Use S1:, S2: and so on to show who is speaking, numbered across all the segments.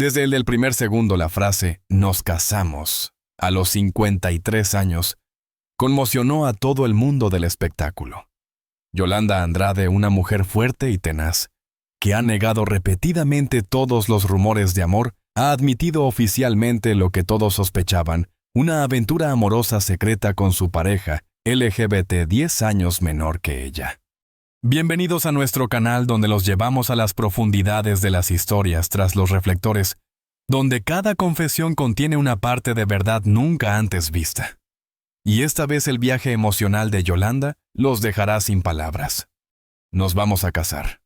S1: Desde el del primer segundo la frase «nos casamos» a los 53 años conmocionó a todo el mundo del espectáculo. Yolanda Andrade, una mujer fuerte y tenaz, que ha negado repetidamente todos los rumores de amor, ha admitido oficialmente lo que todos sospechaban, una aventura amorosa secreta con su pareja, LGBT 10 años menor que ella. Bienvenidos a nuestro canal donde los llevamos a las profundidades de las historias tras los reflectores, donde cada confesión contiene una parte de verdad nunca antes vista. Y esta vez el viaje emocional de Yolanda los dejará sin palabras. Nos vamos a casar.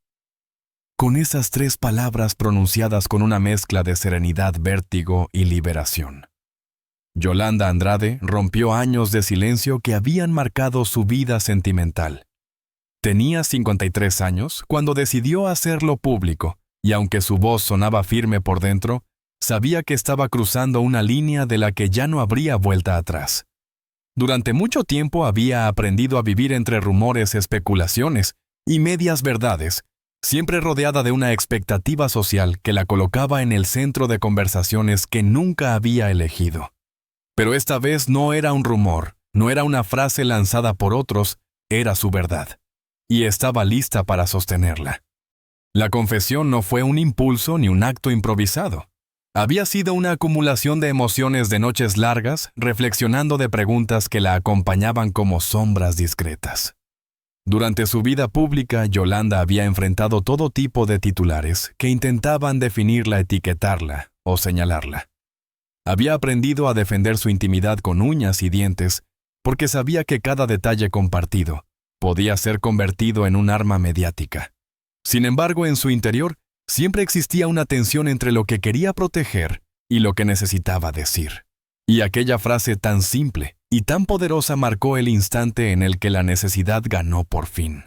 S1: Con esas 3 palabras pronunciadas con una mezcla de serenidad, vértigo y liberación. Yolanda Andrade rompió años de silencio que habían marcado su vida sentimental. Tenía 53 años cuando decidió hacerlo público, y aunque su voz sonaba firme por dentro, sabía que estaba cruzando una línea de la que ya no habría vuelta atrás. Durante mucho tiempo había aprendido a vivir entre rumores, especulaciones y medias verdades, siempre rodeada de una expectativa social que la colocaba en el centro de conversaciones que nunca había elegido. Pero esta vez no era un rumor, no era una frase lanzada por otros, era su verdad. Y estaba lista para sostenerla. La confesión no fue un impulso ni un acto improvisado. Había sido una acumulación de emociones de noches largas, reflexionando de preguntas que la acompañaban como sombras discretas. Durante su vida pública, Yolanda había enfrentado todo tipo de titulares que intentaban definirla, etiquetarla o señalarla. Había aprendido a defender su intimidad con uñas y dientes, porque sabía que cada detalle compartido podía ser convertido en un arma mediática. Sin embargo, en su interior, siempre existía una tensión entre lo que quería proteger y lo que necesitaba decir. Y aquella frase tan simple y tan poderosa marcó el instante en el que la necesidad ganó por fin.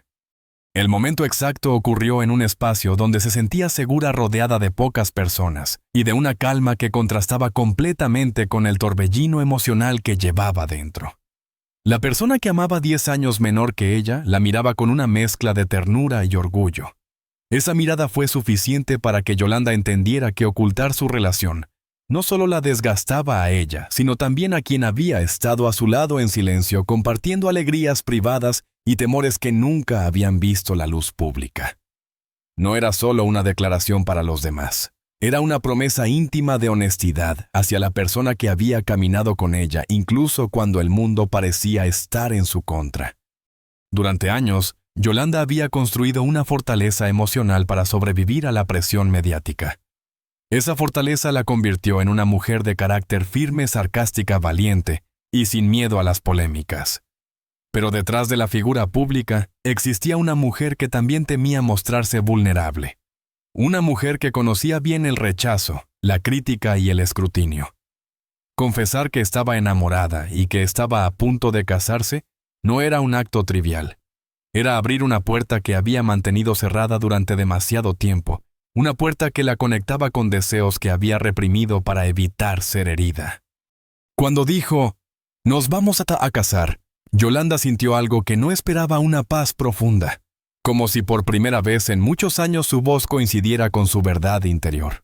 S1: El momento exacto ocurrió en un espacio donde se sentía segura rodeada de pocas personas y de una calma que contrastaba completamente con el torbellino emocional que llevaba dentro. La persona que amaba 10 años menor que ella la miraba con una mezcla de ternura y orgullo. Esa mirada fue suficiente para que Yolanda entendiera que ocultar su relación no solo la desgastaba a ella, sino también a quien había estado a su lado en silencio, compartiendo alegrías privadas y temores que nunca habían visto la luz pública. No era solo una declaración para los demás. Era una promesa íntima de honestidad hacia la persona que había caminado con ella, incluso cuando el mundo parecía estar en su contra. Durante años, Yolanda había construido una fortaleza emocional para sobrevivir a la presión mediática. Esa fortaleza la convirtió en una mujer de carácter firme, sarcástica, valiente y sin miedo a las polémicas. Pero detrás de la figura pública existía una mujer que también temía mostrarse vulnerable. Una mujer que conocía bien el rechazo, la crítica y el escrutinio. Confesar que estaba enamorada y que estaba a punto de casarse no era un acto trivial. Era abrir una puerta que había mantenido cerrada durante demasiado tiempo, una puerta que la conectaba con deseos que había reprimido para evitar ser herida. Cuando dijo, «Nos vamos a casar», Yolanda sintió algo que no esperaba, una paz profunda. Como si por primera vez en muchos años su voz coincidiera con su verdad interior.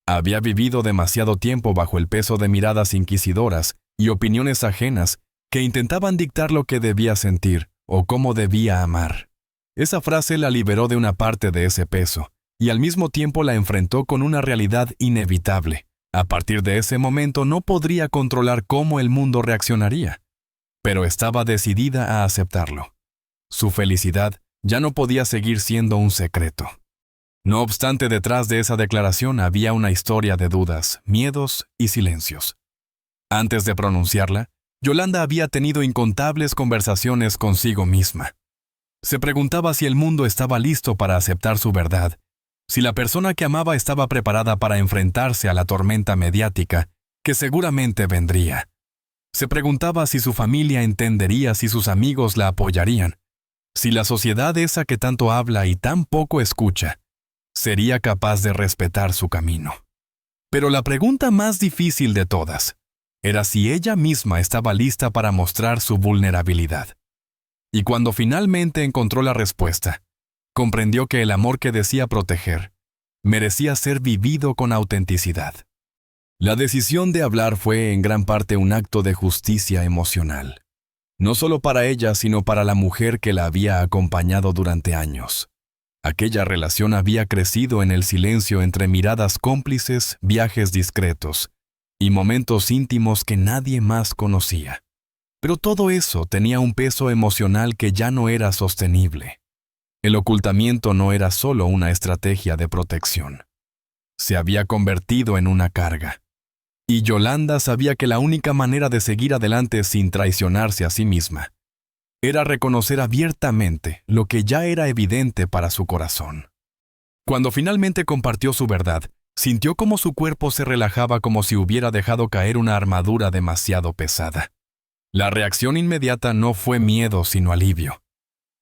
S1: Había vivido demasiado tiempo bajo el peso de miradas inquisidoras y opiniones ajenas que intentaban dictar lo que debía sentir o cómo debía amar. Esa frase la liberó de una parte de ese peso y al mismo tiempo la enfrentó con una realidad inevitable. A partir de ese momento no podría controlar cómo el mundo reaccionaría, pero estaba decidida a aceptarlo. Su felicidad ya no podía seguir siendo un secreto. No obstante, detrás de esa declaración había una historia de dudas, miedos y silencios. Antes de pronunciarla, Yolanda había tenido incontables conversaciones consigo misma. Se preguntaba si el mundo estaba listo para aceptar su verdad, si la persona que amaba estaba preparada para enfrentarse a la tormenta mediática que seguramente vendría. Se preguntaba si su familia entendería, si sus amigos la apoyarían, si la sociedad esa que tanto habla y tan poco escucha, sería capaz de respetar su camino. Pero la pregunta más difícil de todas era si ella misma estaba lista para mostrar su vulnerabilidad. Y cuando finalmente encontró la respuesta, comprendió que el amor que decía proteger merecía ser vivido con autenticidad. La decisión de hablar fue en gran parte un acto de justicia emocional, no solo para ella, sino para la mujer que la había acompañado durante años. Aquella relación había crecido en el silencio entre miradas cómplices, viajes discretos y momentos íntimos que nadie más conocía. Pero todo eso tenía un peso emocional que ya no era sostenible. El ocultamiento no era solo una estrategia de protección. Se había convertido en una carga. Y Yolanda sabía que la única manera de seguir adelante sin traicionarse a sí misma era reconocer abiertamente lo que ya era evidente para su corazón. Cuando finalmente compartió su verdad, sintió como su cuerpo se relajaba como si hubiera dejado caer una armadura demasiado pesada. La reacción inmediata no fue miedo, sino alivio.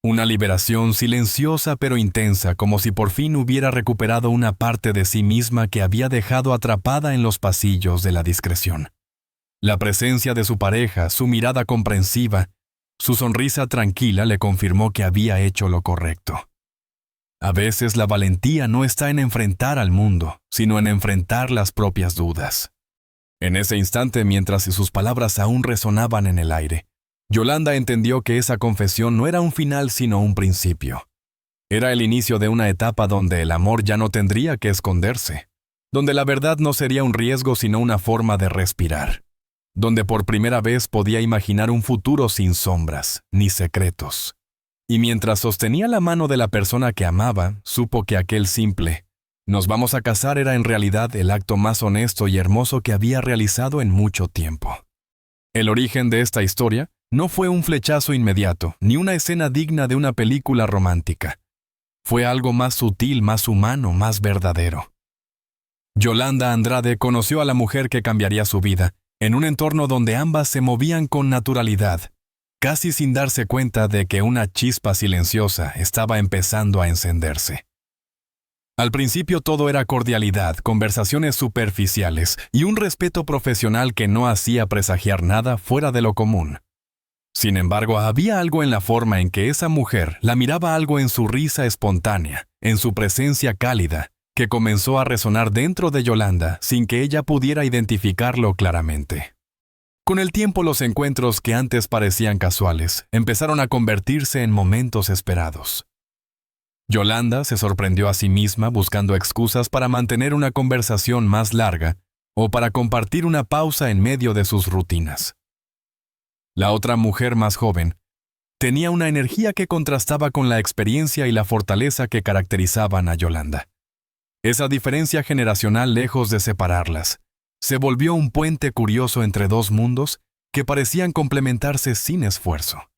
S1: Una liberación silenciosa pero intensa, como si por fin hubiera recuperado una parte de sí misma que había dejado atrapada en los pasillos de la discreción. La presencia de su pareja, su mirada comprensiva, su sonrisa tranquila le confirmó que había hecho lo correcto. A veces la valentía no está en enfrentar al mundo, sino en enfrentar las propias dudas. En ese instante, mientras sus palabras aún resonaban en el aire, Yolanda entendió que esa confesión no era un final sino un principio. Era el inicio de una etapa donde el amor ya no tendría que esconderse, donde la verdad no sería un riesgo sino una forma de respirar, donde por primera vez podía imaginar un futuro sin sombras ni secretos. Y mientras sostenía la mano de la persona que amaba, supo que aquel simple "nos vamos a casar" era en realidad el acto más honesto y hermoso que había realizado en mucho tiempo. El origen de esta historia no fue un flechazo inmediato, ni una escena digna de una película romántica. Fue algo más sutil, más humano, más verdadero. Yolanda Andrade conoció a la mujer que cambiaría su vida, en un entorno donde ambas se movían con naturalidad, casi sin darse cuenta de que una chispa silenciosa estaba empezando a encenderse. Al principio todo era cordialidad, conversaciones superficiales y un respeto profesional que no hacía presagiar nada fuera de lo común. Sin embargo, había algo en la forma en que esa mujer la miraba, algo en su risa espontánea, en su presencia cálida, que comenzó a resonar dentro de Yolanda sin que ella pudiera identificarlo claramente. Con el tiempo, los encuentros que antes parecían casuales empezaron a convertirse en momentos esperados. Yolanda se sorprendió a sí misma buscando excusas para mantener una conversación más larga o para compartir una pausa en medio de sus rutinas. La otra mujer más joven tenía una energía que contrastaba con la experiencia y la fortaleza que caracterizaban a Yolanda. Esa diferencia generacional, lejos de separarlas, se volvió un puente curioso entre dos mundos que parecían complementarse sin esfuerzo.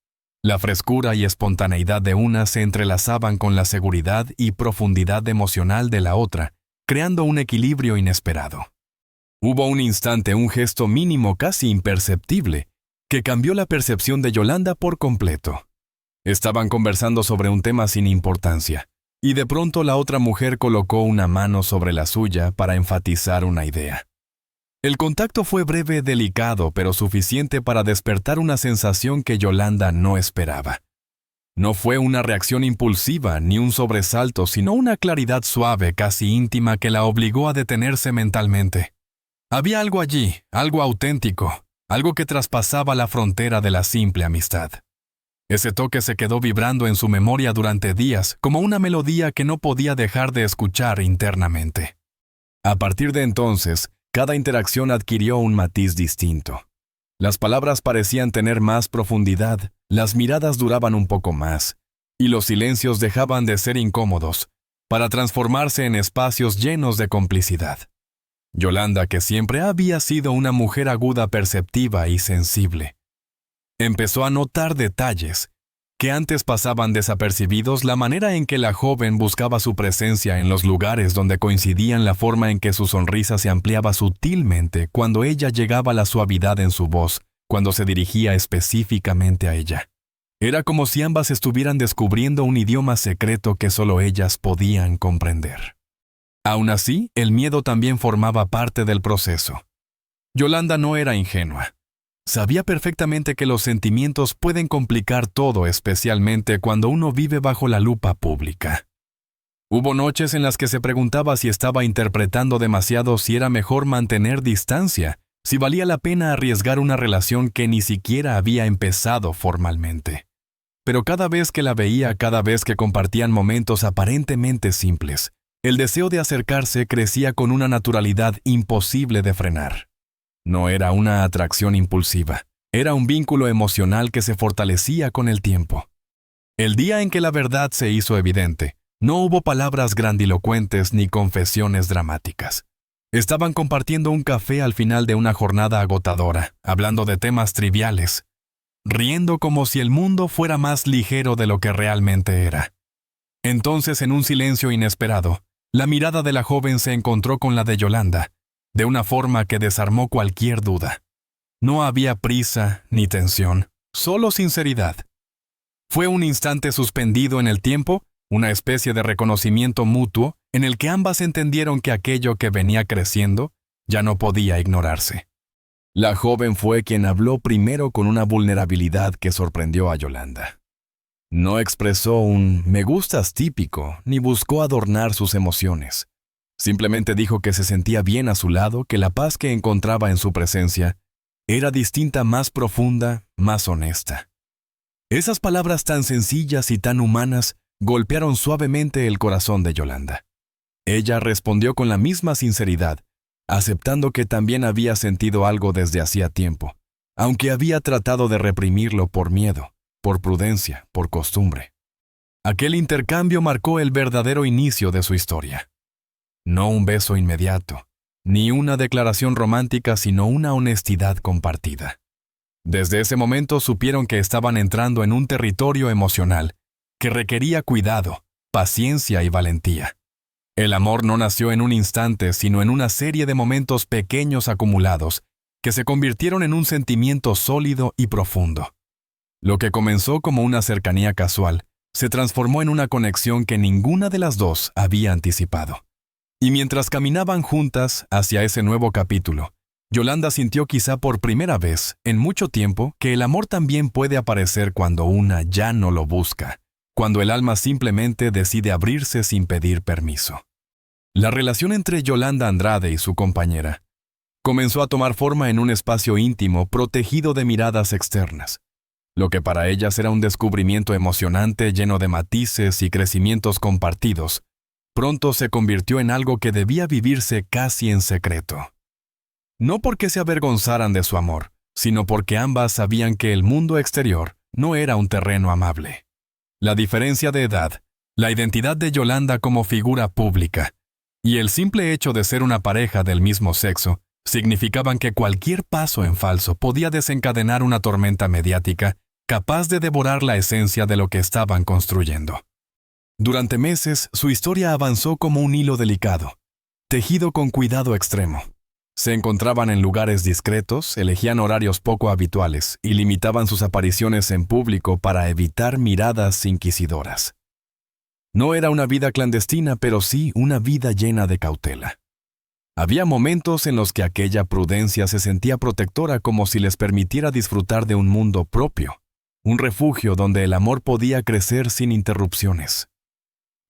S1: La frescura y espontaneidad de una se entrelazaban con la seguridad y profundidad emocional de la otra, creando un equilibrio inesperado. Hubo un instante, un gesto mínimo casi imperceptible, que cambió la percepción de Yolanda por completo. Estaban conversando sobre un tema sin importancia, y de pronto la otra mujer colocó una mano sobre la suya para enfatizar una idea. El contacto fue breve, delicado, pero suficiente para despertar una sensación que Yolanda no esperaba. No fue una reacción impulsiva ni un sobresalto, sino una claridad suave, casi íntima, que la obligó a detenerse mentalmente. Había algo allí, algo auténtico, algo que traspasaba la frontera de la simple amistad. Ese toque se quedó vibrando en su memoria durante días, como una melodía que no podía dejar de escuchar internamente. A partir de entonces, cada interacción adquirió un matiz distinto. Las palabras parecían tener más profundidad, las miradas duraban un poco más, y los silencios dejaban de ser incómodos, para transformarse en espacios llenos de complicidad. Yolanda, que siempre había sido una mujer aguda, perceptiva y sensible, empezó a notar detalles que antes pasaban desapercibidos, la manera en que la joven buscaba su presencia en los lugares donde coincidían, la forma en que su sonrisa se ampliaba sutilmente cuando ella llegaba, la suavidad en su voz, cuando se dirigía específicamente a ella. Era como si ambas estuvieran descubriendo un idioma secreto que solo ellas podían comprender. Aún así, el miedo también formaba parte del proceso. Yolanda no era ingenua. Sabía perfectamente que los sentimientos pueden complicar todo, especialmente cuando uno vive bajo la lupa pública. Hubo noches en las que se preguntaba si estaba interpretando demasiado, si era mejor mantener distancia, si valía la pena arriesgar una relación que ni siquiera había empezado formalmente. Pero cada vez que la veía, cada vez que compartían momentos aparentemente simples, el deseo de acercarse crecía con una naturalidad imposible de frenar. No era una atracción impulsiva, era un vínculo emocional que se fortalecía con el tiempo. El día en que la verdad se hizo evidente, no hubo palabras grandilocuentes ni confesiones dramáticas. Estaban compartiendo un café al final de una jornada agotadora, hablando de temas triviales, riendo como si el mundo fuera más ligero de lo que realmente era. Entonces, en un silencio inesperado, la mirada de la joven se encontró con la de Yolanda, de una forma que desarmó cualquier duda. No había prisa ni tensión, solo sinceridad. Fue un instante suspendido en el tiempo, una especie de reconocimiento mutuo en el que ambas entendieron que aquello que venía creciendo ya no podía ignorarse. La joven fue quien habló primero con una vulnerabilidad que sorprendió a Yolanda. No expresó un "me gustas" típico, ni buscó adornar sus emociones. Simplemente dijo que se sentía bien a su lado, que la paz que encontraba en su presencia era distinta, más profunda, más honesta. Esas palabras tan sencillas y tan humanas golpearon suavemente el corazón de Yolanda. Ella respondió con la misma sinceridad, aceptando que también había sentido algo desde hacía tiempo, aunque había tratado de reprimirlo por miedo, por prudencia, por costumbre. Aquel intercambio marcó el verdadero inicio de su historia. No un beso inmediato, ni una declaración romántica, sino una honestidad compartida. Desde ese momento supieron que estaban entrando en un territorio emocional que requería cuidado, paciencia y valentía. El amor no nació en un instante, sino en una serie de momentos pequeños acumulados que se convirtieron en un sentimiento sólido y profundo. Lo que comenzó como una cercanía casual se transformó en una conexión que ninguna de las dos había anticipado. Y mientras caminaban juntas hacia ese nuevo capítulo, Yolanda sintió quizá por primera vez en mucho tiempo que el amor también puede aparecer cuando una ya no lo busca, cuando el alma simplemente decide abrirse sin pedir permiso. La relación entre Yolanda Andrade y su compañera comenzó a tomar forma en un espacio íntimo protegido de miradas externas. Lo que para ellas era un descubrimiento emocionante lleno de matices y crecimientos compartidos, pronto se convirtió en algo que debía vivirse casi en secreto. No porque se avergonzaran de su amor, sino porque ambas sabían que el mundo exterior no era un terreno amable. La diferencia de edad, la identidad de Yolanda como figura pública y el simple hecho de ser una pareja del mismo sexo significaban que cualquier paso en falso podía desencadenar una tormenta mediática capaz de devorar la esencia de lo que estaban construyendo. Durante meses, su historia avanzó como un hilo delicado, tejido con cuidado extremo. Se encontraban en lugares discretos, elegían horarios poco habituales y limitaban sus apariciones en público para evitar miradas inquisidoras. No era una vida clandestina, pero sí una vida llena de cautela. Había momentos en los que aquella prudencia se sentía protectora, como si les permitiera disfrutar de un mundo propio, un refugio donde el amor podía crecer sin interrupciones.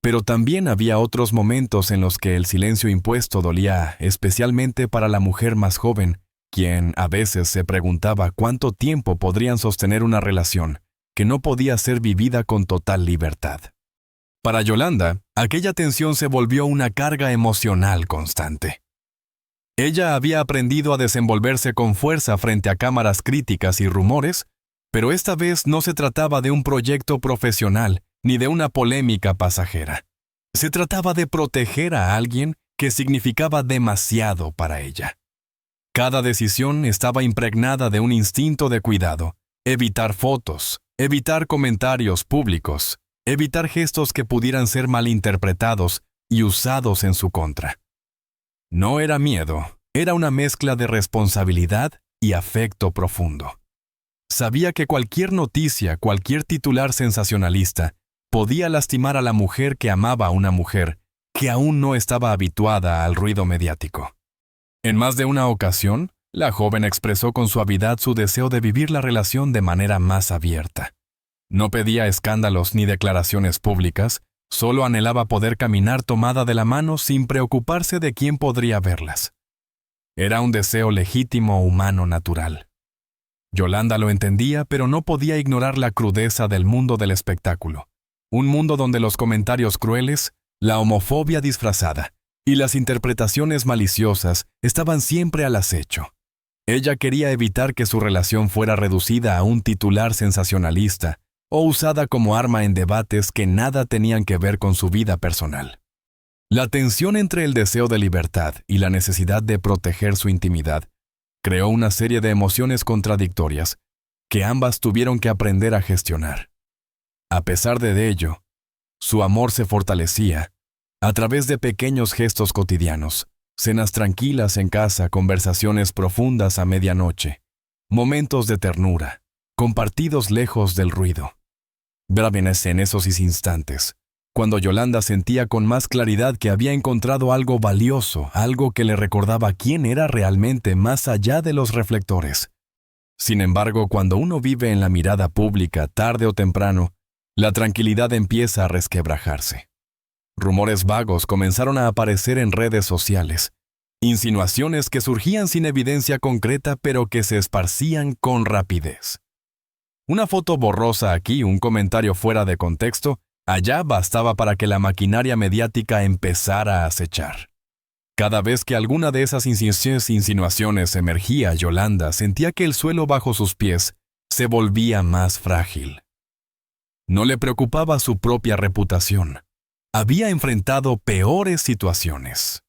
S1: Pero también había otros momentos en los que el silencio impuesto dolía, especialmente para la mujer más joven, quien a veces se preguntaba cuánto tiempo podrían sostener una relación que no podía ser vivida con total libertad. Para Yolanda, aquella tensión se volvió una carga emocional constante. Ella había aprendido a desenvolverse con fuerza frente a cámaras críticas y rumores, pero esta vez no se trataba de un proyecto profesional ni de una polémica pasajera. Se trataba de proteger a alguien que significaba demasiado para ella. Cada decisión estaba impregnada de un instinto de cuidado, evitar fotos, evitar comentarios públicos, evitar gestos que pudieran ser malinterpretados y usados en su contra. No era miedo, era una mezcla de responsabilidad y afecto profundo. Sabía que cualquier noticia, cualquier titular sensacionalista, podía lastimar a la mujer que amaba a una mujer que aún no estaba habituada al ruido mediático. En más de una ocasión, la joven expresó con suavidad su deseo de vivir la relación de manera más abierta. No pedía escándalos ni declaraciones públicas, Solo anhelaba poder caminar tomada de la mano sin preocuparse de quién podría verlas. Era un deseo legítimo humano natural. Yolanda lo entendía, pero no podía ignorar la crudeza del mundo del espectáculo. Un mundo donde los comentarios crueles, la homofobia disfrazada y las interpretaciones maliciosas estaban siempre al acecho. Ella quería evitar que su relación fuera reducida a un titular sensacionalista o usada como arma en debates que nada tenían que ver con su vida personal. La tensión entre el deseo de libertad y la necesidad de proteger su intimidad creó una serie de emociones contradictorias que ambas tuvieron que aprender a gestionar. A pesar de ello, su amor se fortalecía a través de pequeños gestos cotidianos, cenas tranquilas en casa, conversaciones profundas a medianoche, momentos de ternura, compartidos lejos del ruido. Bravenes en esos instantes, cuando Yolanda sentía con más claridad que había encontrado algo valioso, algo que le recordaba quién era realmente más allá de los reflectores. Sin embargo, cuando uno vive en la mirada pública tarde o temprano, la tranquilidad empieza a resquebrajarse. Rumores vagos comenzaron a aparecer en redes sociales, insinuaciones que surgían sin evidencia concreta pero que se esparcían con rapidez. Una foto borrosa aquí, un comentario fuera de contexto, allá bastaba para que la maquinaria mediática empezara a acechar. Cada vez que alguna de esas insinuaciones emergía, Yolanda sentía que el suelo bajo sus pies se volvía más frágil. No le preocupaba su propia reputación. Había enfrentado peores situaciones.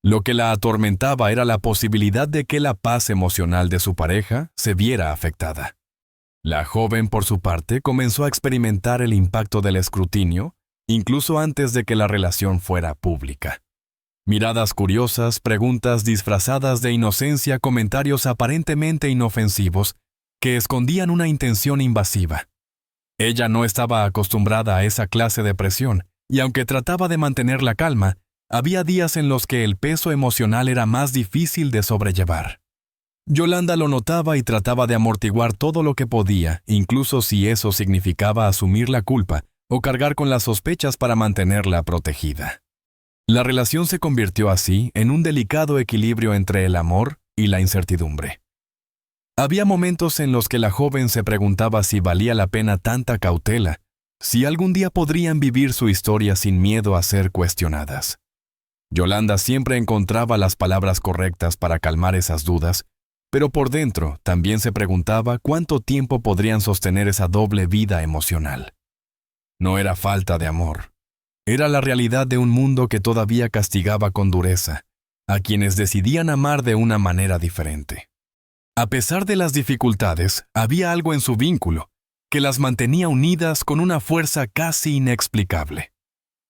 S1: Lo que la atormentaba era la posibilidad de que la paz emocional de su pareja se viera afectada. La joven, por su parte, comenzó a experimentar el impacto del escrutinio, incluso antes de que la relación fuera pública. Miradas curiosas, preguntas disfrazadas de inocencia, comentarios aparentemente inofensivos que escondían una intención invasiva. Ella no estaba acostumbrada a esa clase de presión, y aunque trataba de mantener la calma, había días en los que el peso emocional era más difícil de sobrellevar. Yolanda lo notaba y trataba de amortiguar todo lo que podía, incluso si eso significaba asumir la culpa o cargar con las sospechas para mantenerla protegida. La relación se convirtió así en un delicado equilibrio entre el amor y la incertidumbre. Había momentos en los que la joven se preguntaba si valía la pena tanta cautela, si algún día podrían vivir su historia sin miedo a ser cuestionadas. Yolanda siempre encontraba las palabras correctas para calmar esas dudas, pero por dentro también se preguntaba cuánto tiempo podrían sostener esa doble vida emocional. No era falta de amor. Era la realidad de un mundo que todavía castigaba con dureza a quienes decidían amar de una manera diferente. A pesar de las dificultades, había algo en su vínculo que las mantenía unidas con una fuerza casi inexplicable.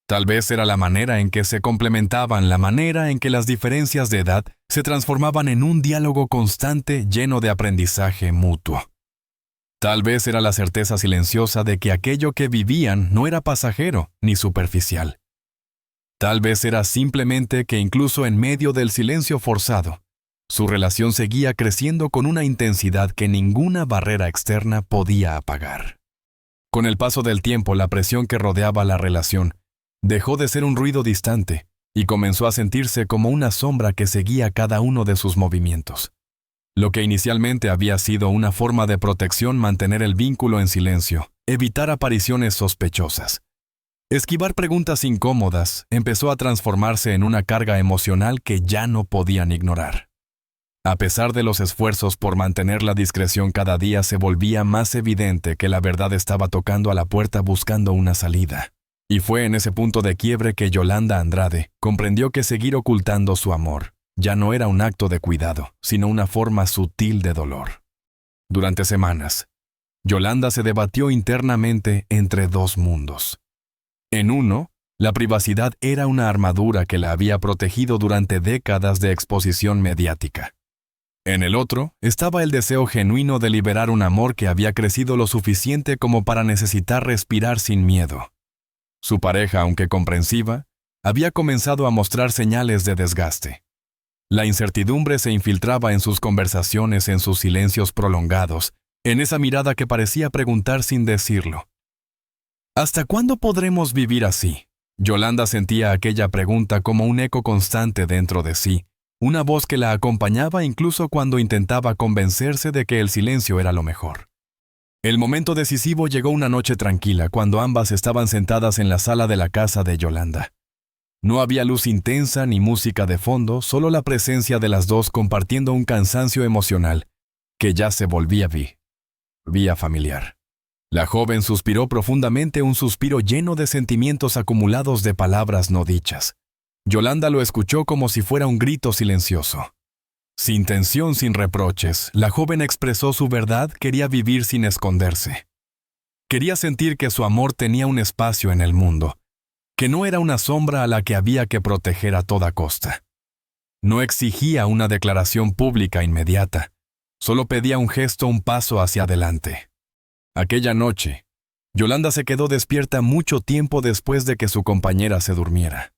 S1: Tal vez era la manera en que se complementaban, la manera en que las diferencias de edad se transformaban en un diálogo constante lleno de aprendizaje mutuo. Tal vez era la certeza silenciosa de que aquello que vivían no era pasajero ni superficial. Tal vez era simplemente que incluso en medio del silencio forzado, su relación seguía creciendo con una intensidad que ninguna barrera externa podía apagar. Con el paso del tiempo, la presión que rodeaba la relación dejó de ser un ruido distante y comenzó a sentirse como una sombra que seguía cada uno de sus movimientos. Lo que inicialmente había sido una forma de protección, mantener el vínculo en silencio, evitar apariciones sospechosas, esquivar preguntas incómodas, empezó a transformarse en una carga emocional que ya no podían ignorar. A pesar de los esfuerzos por mantener la discreción, cada día se volvía más evidente que la verdad estaba tocando a la puerta buscando una salida. Y fue en ese punto de quiebre que Yolanda Andrade comprendió que seguir ocultando su amor ya no era un acto de cuidado, sino una forma sutil de dolor. Durante semanas, Yolanda se debatió internamente entre dos mundos. En uno, la privacidad era una armadura que la había protegido durante décadas de exposición mediática. En el otro, estaba el deseo genuino de liberar un amor que había crecido lo suficiente como para necesitar respirar sin miedo. Su pareja, aunque comprensiva, había comenzado a mostrar señales de desgaste. La incertidumbre se infiltraba en sus conversaciones, en sus silencios prolongados, en esa mirada que parecía preguntar sin decirlo. ¿Hasta cuándo podremos vivir así? Yolanda sentía aquella pregunta como un eco constante dentro de sí, una voz que la acompañaba incluso cuando intentaba convencerse de que el silencio era lo mejor. El momento decisivo llegó una noche tranquila, cuando ambas estaban sentadas en la sala de la casa de Yolanda. No había luz intensa ni música de fondo, solo la presencia de las dos compartiendo un cansancio emocional que ya se volvía vía familiar. La joven suspiró profundamente, un suspiro lleno de sentimientos acumulados de palabras no dichas. Yolanda lo escuchó como si fuera un grito silencioso. Sin tensión, sin reproches, la joven expresó su verdad, quería vivir sin esconderse. Quería sentir que su amor tenía un espacio en el mundo, que no era una sombra a la que había que proteger a toda costa. No exigía una declaración pública inmediata, solo pedía un gesto, un paso hacia adelante. Aquella noche, Yolanda se quedó despierta mucho tiempo después de que su compañera se durmiera.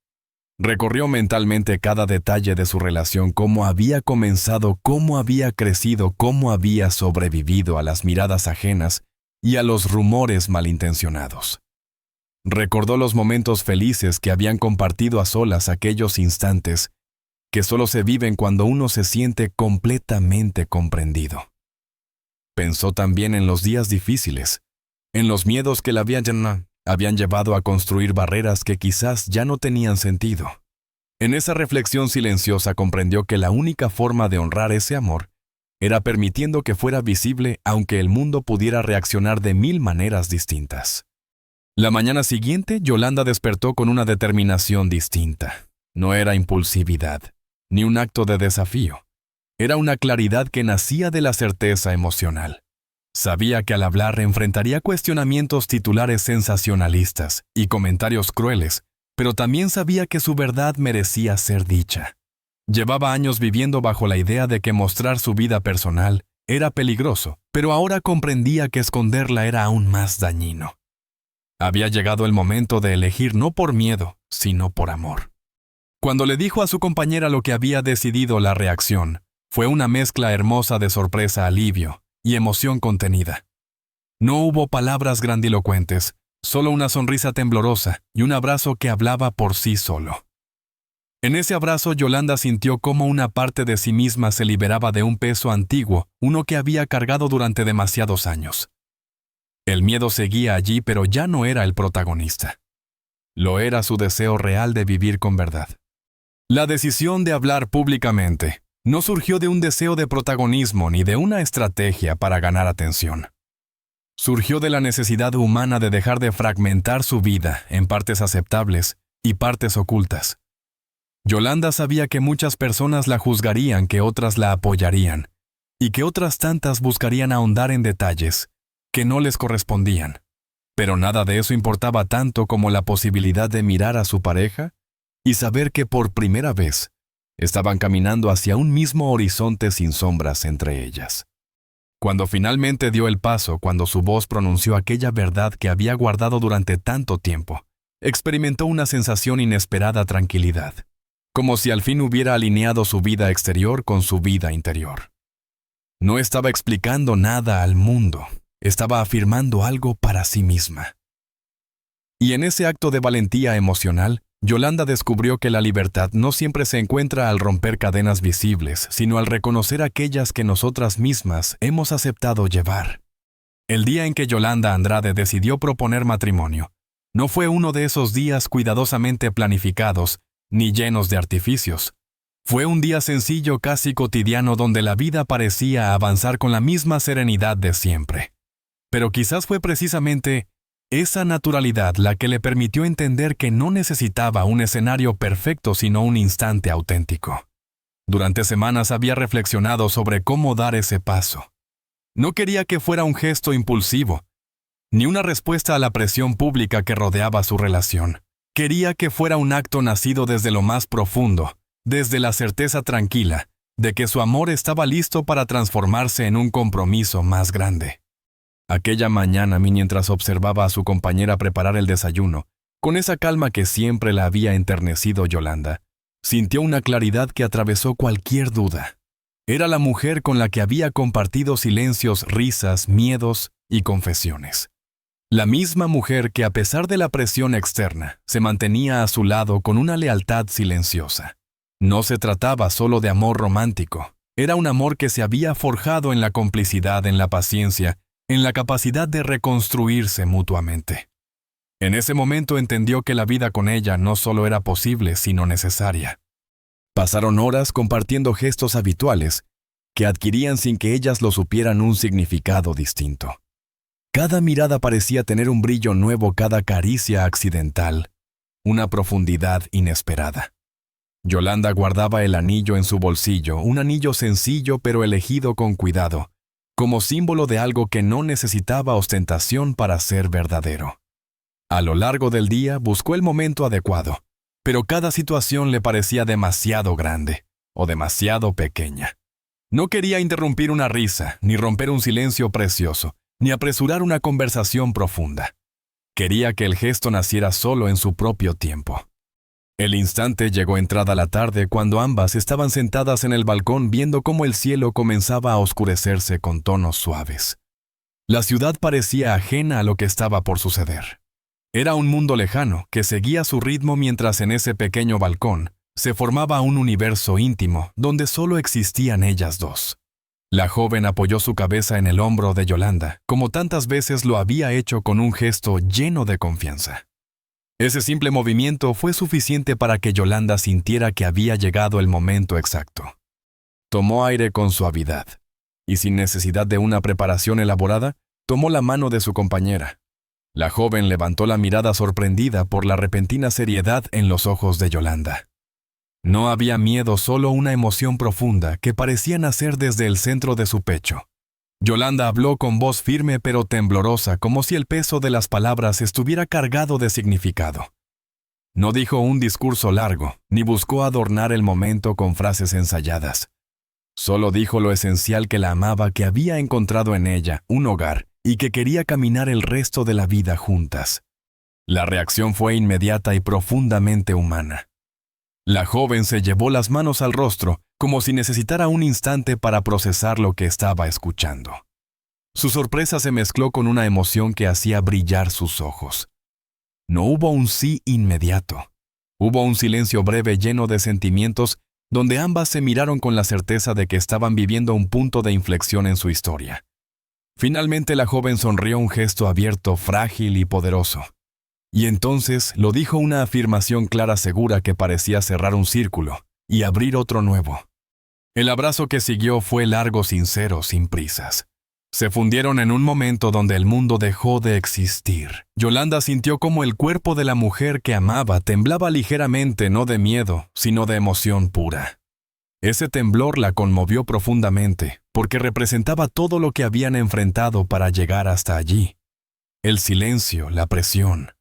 S1: Recorrió mentalmente cada detalle de su relación, cómo había comenzado, cómo había crecido, cómo había sobrevivido a las miradas ajenas y a los rumores malintencionados. Recordó los momentos felices que habían compartido a solas, aquellos instantes que solo se viven cuando uno se siente completamente comprendido. Pensó también en los días difíciles, en los miedos que la habían llevado a construir barreras que quizás ya no tenían sentido. En esa reflexión silenciosa comprendió que la única forma de honrar ese amor era permitiendo que fuera visible, aunque el mundo pudiera reaccionar de 1000 maneras distintas. La mañana siguiente, Yolanda despertó con una determinación distinta. No era impulsividad, ni un acto de desafío. Era una claridad que nacía de la certeza emocional. Sabía que al hablar enfrentaría cuestionamientos, titulares sensacionalistas y comentarios crueles, pero también sabía que su verdad merecía ser dicha. Llevaba años viviendo bajo la idea de que mostrar su vida personal era peligroso, pero ahora comprendía que esconderla era aún más dañino. Había llegado el momento de elegir no por miedo, sino por amor. Cuando le dijo a su compañera lo que había decidido, la reacción fue una mezcla hermosa de sorpresa, alivio y emoción contenida. No hubo palabras grandilocuentes, solo una sonrisa temblorosa y un abrazo que hablaba por sí solo. En ese abrazo, Yolanda sintió cómo una parte de sí misma se liberaba de un peso antiguo, uno que había cargado durante demasiados años. El miedo seguía allí, pero ya no era el protagonista. Lo era su deseo real de vivir con verdad. La decisión de hablar públicamente no surgió de un deseo de protagonismo ni de una estrategia para ganar atención. Surgió de la necesidad humana de dejar de fragmentar su vida en partes aceptables y partes ocultas. Yolanda sabía que muchas personas la juzgarían, que otras la apoyarían, y que otras tantas buscarían ahondar en detalles que no les correspondían. Pero nada de eso importaba tanto como la posibilidad de mirar a su pareja y saber que por primera vez estaban caminando hacia un mismo horizonte sin sombras entre ellas. Cuando finalmente dio el paso, cuando su voz pronunció aquella verdad que había guardado durante tanto tiempo, experimentó una sensación inesperada de tranquilidad, como si al fin hubiera alineado su vida exterior con su vida interior. No estaba explicando nada al mundo, estaba afirmando algo para sí misma. Y en ese acto de valentía emocional, Yolanda descubrió que la libertad no siempre se encuentra al romper cadenas visibles, sino al reconocer aquellas que nosotras mismas hemos aceptado llevar. El día en que Yolanda Andrade decidió proponer matrimonio, no fue uno de esos días cuidadosamente planificados ni llenos de artificios. Fue un día sencillo, casi cotidiano, donde la vida parecía avanzar con la misma serenidad de siempre. Pero quizás fue precisamente esa naturalidad la que le permitió entender que no necesitaba un escenario perfecto, sino un instante auténtico. Durante semanas había reflexionado sobre cómo dar ese paso. No quería que fuera un gesto impulsivo, ni una respuesta a la presión pública que rodeaba su relación. Quería que fuera un acto nacido desde lo más profundo, desde la certeza tranquila de que su amor estaba listo para transformarse en un compromiso más grande. Aquella mañana, mientras observaba a su compañera preparar el desayuno, con esa calma que siempre la había enternecido, Yolanda sintió una claridad que atravesó cualquier duda. Era la mujer con la que había compartido silencios, risas, miedos y confesiones. La misma mujer que, a pesar de la presión externa, se mantenía a su lado con una lealtad silenciosa. No se trataba solo de amor romántico. Era un amor que se había forjado en la complicidad, en la paciencia, en la capacidad de reconstruirse mutuamente. En ese momento entendió que la vida con ella no solo era posible, sino necesaria. Pasaron horas compartiendo gestos habituales que adquirían sin que ellas lo supieran un significado distinto. Cada mirada parecía tener un brillo nuevo, cada caricia accidental, una profundidad inesperada. Yolanda guardaba el anillo en su bolsillo, un anillo sencillo pero elegido con cuidado, como símbolo de algo que no necesitaba ostentación para ser verdadero. A lo largo del día buscó el momento adecuado, pero cada situación le parecía demasiado grande o demasiado pequeña. No quería interrumpir una risa, ni romper un silencio precioso, ni apresurar una conversación profunda. Quería que el gesto naciera solo en su propio tiempo. El instante llegó entrada la tarde cuando ambas estaban sentadas en el balcón viendo cómo el cielo comenzaba a oscurecerse con tonos suaves. La ciudad parecía ajena a lo que estaba por suceder. Era un mundo lejano que seguía su ritmo mientras en ese pequeño balcón se formaba un universo íntimo donde solo existían ellas dos. La joven apoyó su cabeza en el hombro de Yolanda, como tantas veces lo había hecho con un gesto lleno de confianza. Ese simple movimiento fue suficiente para que Yolanda sintiera que había llegado el momento exacto. Tomó aire con suavidad, y sin necesidad de una preparación elaborada, tomó la mano de su compañera. La joven levantó la mirada sorprendida por la repentina seriedad en los ojos de Yolanda. No había miedo, solo una emoción profunda que parecía nacer desde el centro de su pecho. Yolanda habló con voz firme pero temblorosa, como si el peso de las palabras estuviera cargado de significado. No dijo un discurso largo, ni buscó adornar el momento con frases ensayadas. Solo dijo lo esencial: que la amaba, que había encontrado en ella un hogar y que quería caminar el resto de la vida juntas. La reacción fue inmediata y profundamente humana. La joven se llevó las manos al rostro, como si necesitara un instante para procesar lo que estaba escuchando. Su sorpresa se mezcló con una emoción que hacía brillar sus ojos. No hubo un sí inmediato. Hubo un silencio breve lleno de sentimientos, donde ambas se miraron con la certeza de que estaban viviendo un punto de inflexión en su historia. Finalmente la joven sonrió, un gesto abierto, frágil y poderoso. Y entonces lo dijo, una afirmación clara, segura, que parecía cerrar un círculo y abrir otro nuevo. El abrazo que siguió fue largo, sincero, sin prisas. Se fundieron en un momento donde el mundo dejó de existir. Yolanda sintió como el cuerpo de la mujer que amaba temblaba ligeramente, no de miedo, sino de emoción pura. Ese temblor la conmovió profundamente, porque representaba todo lo que habían enfrentado para llegar hasta allí. El silencio, la presión,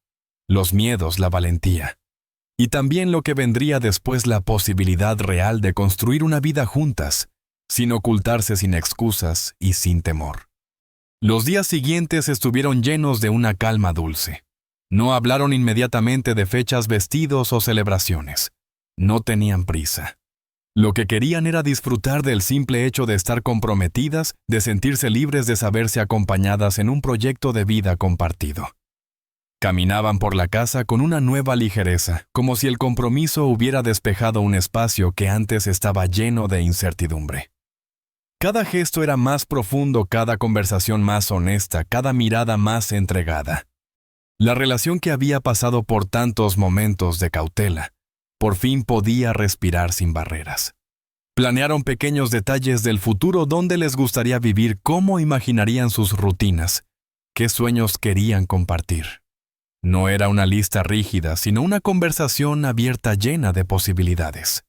S1: los miedos, la valentía. Y también lo que vendría después, la posibilidad real de construir una vida juntas, sin ocultarse, sin excusas y sin temor. Los días siguientes estuvieron llenos de una calma dulce. No hablaron inmediatamente de fechas, vestidos o celebraciones. No tenían prisa. Lo que querían era disfrutar del simple hecho de estar comprometidas, de sentirse libres, de saberse acompañadas en un proyecto de vida compartido. Caminaban por la casa con una nueva ligereza, como si el compromiso hubiera despejado un espacio que antes estaba lleno de incertidumbre. Cada gesto era más profundo, cada conversación más honesta, cada mirada más entregada. La relación que había pasado por tantos momentos de cautela, por fin podía respirar sin barreras. Planearon pequeños detalles del futuro, dónde les gustaría vivir, cómo imaginarían sus rutinas, qué sueños querían compartir. No era una lista rígida, sino una conversación abierta llena de posibilidades.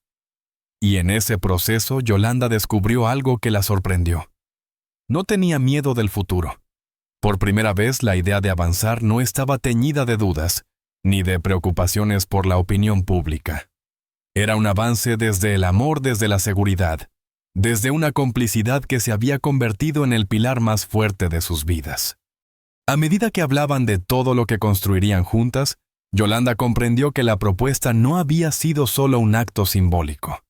S1: Y en ese proceso Yolanda descubrió algo que la sorprendió. No tenía miedo del futuro. Por primera vez la idea de avanzar no estaba teñida de dudas, ni de preocupaciones por la opinión pública. Era un avance desde el amor, desde la seguridad, desde una complicidad que se había convertido en el pilar más fuerte de sus vidas. A medida que hablaban de todo lo que construirían juntas, Yolanda comprendió que la propuesta no había sido solo un acto simbólico.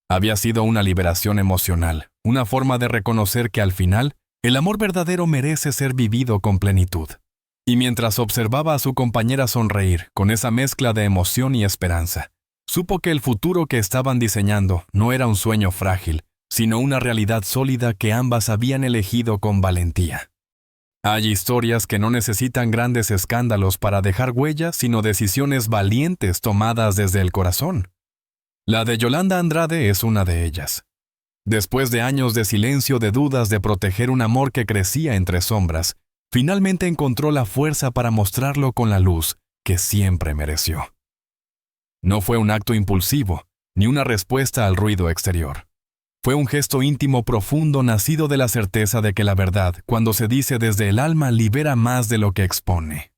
S1: Había sido una liberación emocional, una forma de reconocer que al final, el amor verdadero merece ser vivido con plenitud, Y mientras observaba a su compañera sonreír con esa mezcla de emoción y esperanza, supo que el futuro que estaban diseñando no era un sueño frágil, sino una realidad sólida que ambas habían elegido con valentía. Hay historias que no necesitan grandes escándalos para dejar huellas, sino decisiones valientes tomadas desde el corazón. La de Yolanda Andrade es una de ellas. Después de años de silencio, de dudas, de proteger un amor que crecía entre sombras, finalmente encontró la fuerza para mostrarlo con la luz que siempre mereció. No fue un acto impulsivo, ni una respuesta al ruido exterior. Fue un gesto íntimo profundo nacido de la certeza de que la verdad, cuando se dice desde el alma, libera más de lo que expone.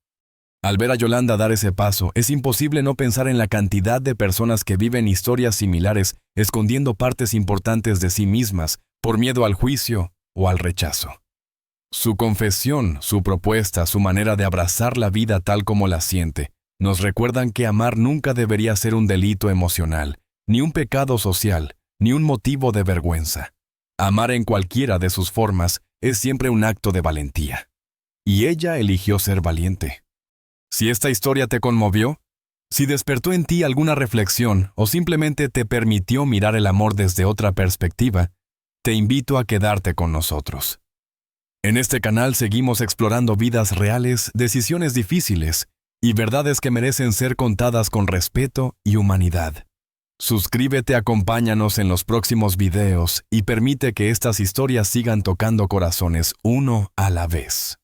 S1: Al ver a Yolanda dar ese paso, es imposible no pensar en la cantidad de personas que viven historias similares, escondiendo partes importantes de sí mismas, por miedo al juicio o al rechazo. Su confesión, su propuesta, su manera de abrazar la vida tal como la siente, nos recuerdan que amar nunca debería ser un delito emocional, ni un pecado social, ni un motivo de vergüenza. Amar en cualquiera de sus formas es siempre un acto de valentía. Y ella eligió ser valiente. Si esta historia te conmovió, si despertó en ti alguna reflexión o simplemente te permitió mirar el amor desde otra perspectiva, te invito a quedarte con nosotros. En este canal seguimos explorando vidas reales, decisiones difíciles y verdades que merecen ser contadas con respeto y humanidad. Suscríbete, acompáñanos en los próximos videos y permite que estas historias sigan tocando corazones uno a la vez.